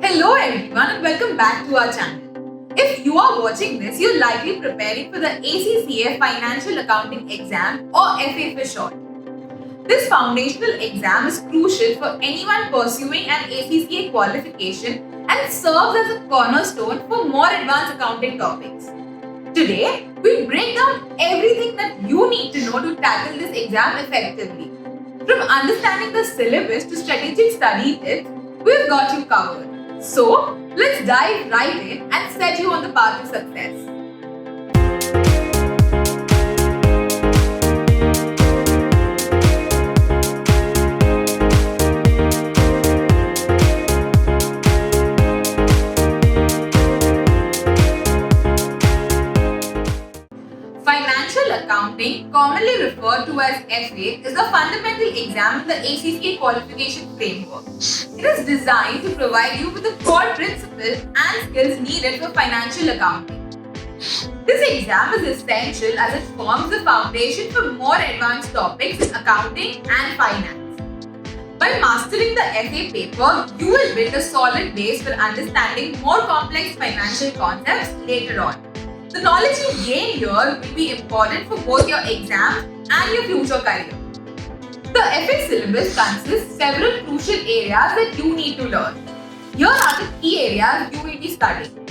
Hello everyone and welcome back to our channel. If you are watching this, you're likely preparing for the ACCA Financial Accounting Exam or FA for short. This foundational exam is crucial for anyone pursuing an ACCA qualification and serves as a cornerstone for more advanced accounting topics. Today, we break down everything that you need to know to tackle this exam effectively. From understanding the syllabus to strategic study tips, we've got you covered. So, let's dive right in and set you on the path to success. Financial accounting, commonly referred to as FA, is a fundamental exam in the ACCA qualification framework. It is designed to provide you with the core principles and skills needed for financial accounting. This exam is essential as it forms the foundation for more advanced topics in accounting and finance. By mastering the FA paper, you will build a solid base for understanding more complex financial concepts later on. The knowledge you gain here will be important for both your exam and your future career. The FA syllabus consists several crucial areas that you need to learn. Here are the key areas you will be studying.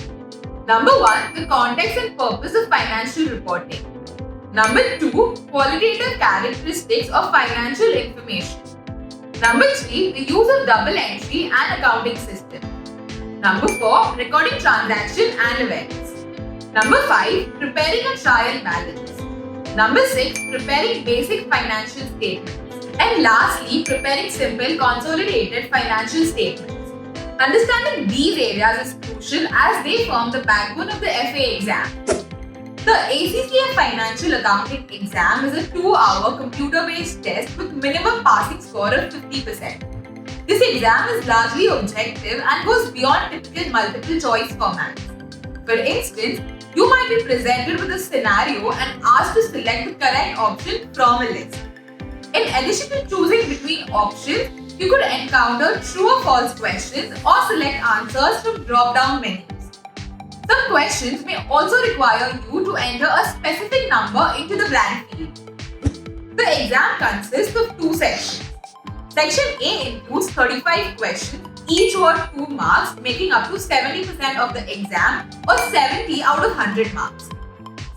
Number 1, the context and purpose of financial reporting. Number 2, qualitative characteristics of financial information. Number 3, the use of double entry and accounting system. Number 4, recording transaction and events. Number 5, preparing a trial balance. Number 6, preparing basic financial statements. And lastly, preparing simple consolidated financial statements. Understanding these areas is crucial as they form the backbone of the FA exam. The ACCA Financial Accounting exam is a 2-hour computer-based test with minimum passing score of 50%. This exam is largely objective and goes beyond typical multiple choice formats. For instance, you might be presented with a scenario and asked to select the correct option from a list. In addition to choosing between options, you could encounter true or false questions or select answers from drop-down menus. Some questions may also require you to enter a specific number into the blank field. The exam consists of 2 sections. Section A includes 35 questions, each worth 2 marks, making up to 70% of the exam or 70 out of 100 marks.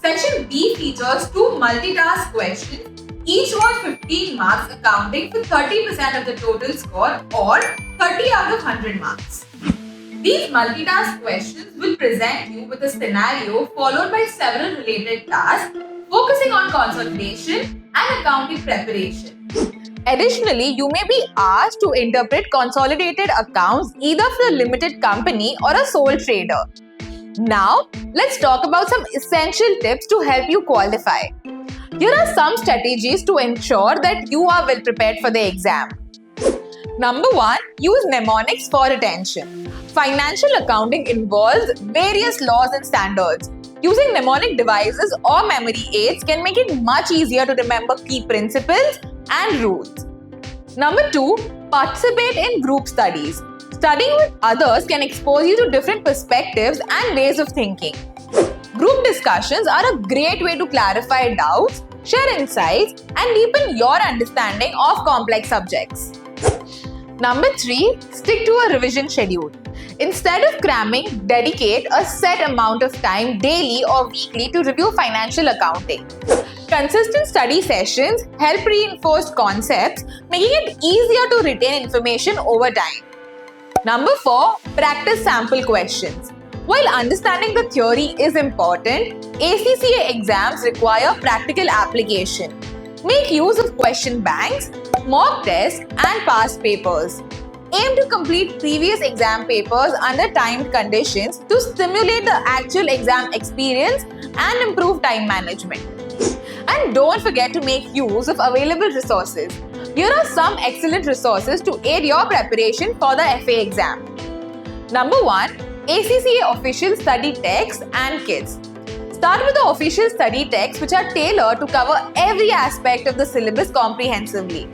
Section B features 2 multitask questions, each worth 15 marks, accounting for 30% of the total score or 30 out of 100 marks. These multitask questions will present you with a scenario followed by several related tasks, focusing on consolidation and accounting preparation. Additionally, you may be asked to interpret consolidated accounts either for a limited company or a sole trader. Now, let's talk about some essential tips to help you qualify. Here are some strategies to ensure that you are well prepared for the exam. Number 1, use mnemonics for attention. Financial accounting involves various laws and standards. Using mnemonic devices or memory aids can make it much easier to remember key principles and rules. Number 2, participate in group studies. Studying with others can expose you to different perspectives and ways of thinking. Group discussions are a great way to clarify doubts, share insights, and deepen your understanding of complex subjects. Number 3, stick to a revision schedule. Instead of cramming, dedicate a set amount of time daily or weekly to review financial accounting. Consistent study sessions help reinforce concepts, making it easier to retain information over time. Number 4, practice sample questions. While understanding the theory is important, ACCA exams require practical application. Make use of question banks, mock tests, and past papers. Aim to complete previous exam papers under timed conditions to stimulate the actual exam experience and improve time management. And don't forget to make use of available resources. Here are some excellent resources to aid your preparation for the FA exam. Number 1, ACCA official study texts and kits. Start with the official study texts which are tailored to cover every aspect of the syllabus comprehensively.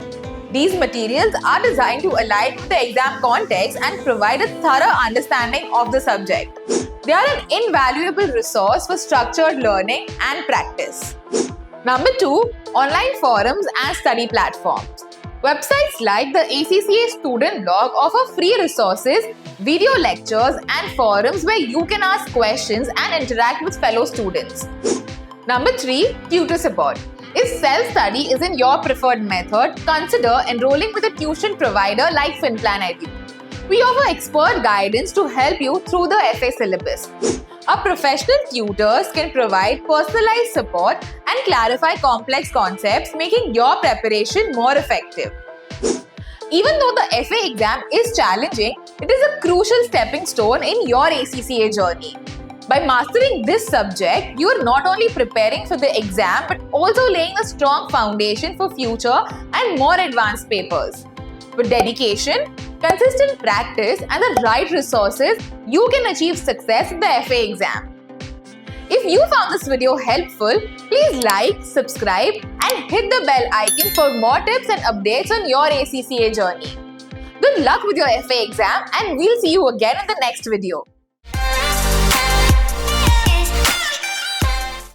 These materials are designed to align with the exam context and provide a thorough understanding of the subject. They are an invaluable resource for structured learning and practice. Number 2, online forums and study platforms. Websites like the ACCA Student Blog offer free resources, video lectures, and forums where you can ask questions and interact with fellow students. Number 3, tutor support. If self-study isn't your preferred method, consider enrolling with a tuition provider like FinPlan Edu. We offer expert guidance to help you through the FA syllabus. Our professional tutors can provide personalized support and clarify complex concepts, making your preparation more effective. Even though the FA exam is challenging, it is a crucial stepping stone in your ACCA journey. By mastering this subject, you are not only preparing for the exam but also laying a strong foundation for future and more advanced papers. With dedication, consistent practice, and the right resources, you can achieve success in the FA exam. If you found this video helpful, please like, subscribe, and hit the bell icon for more tips and updates on your ACCA journey. Good luck with your FA exam, and we'll see you again in the next video.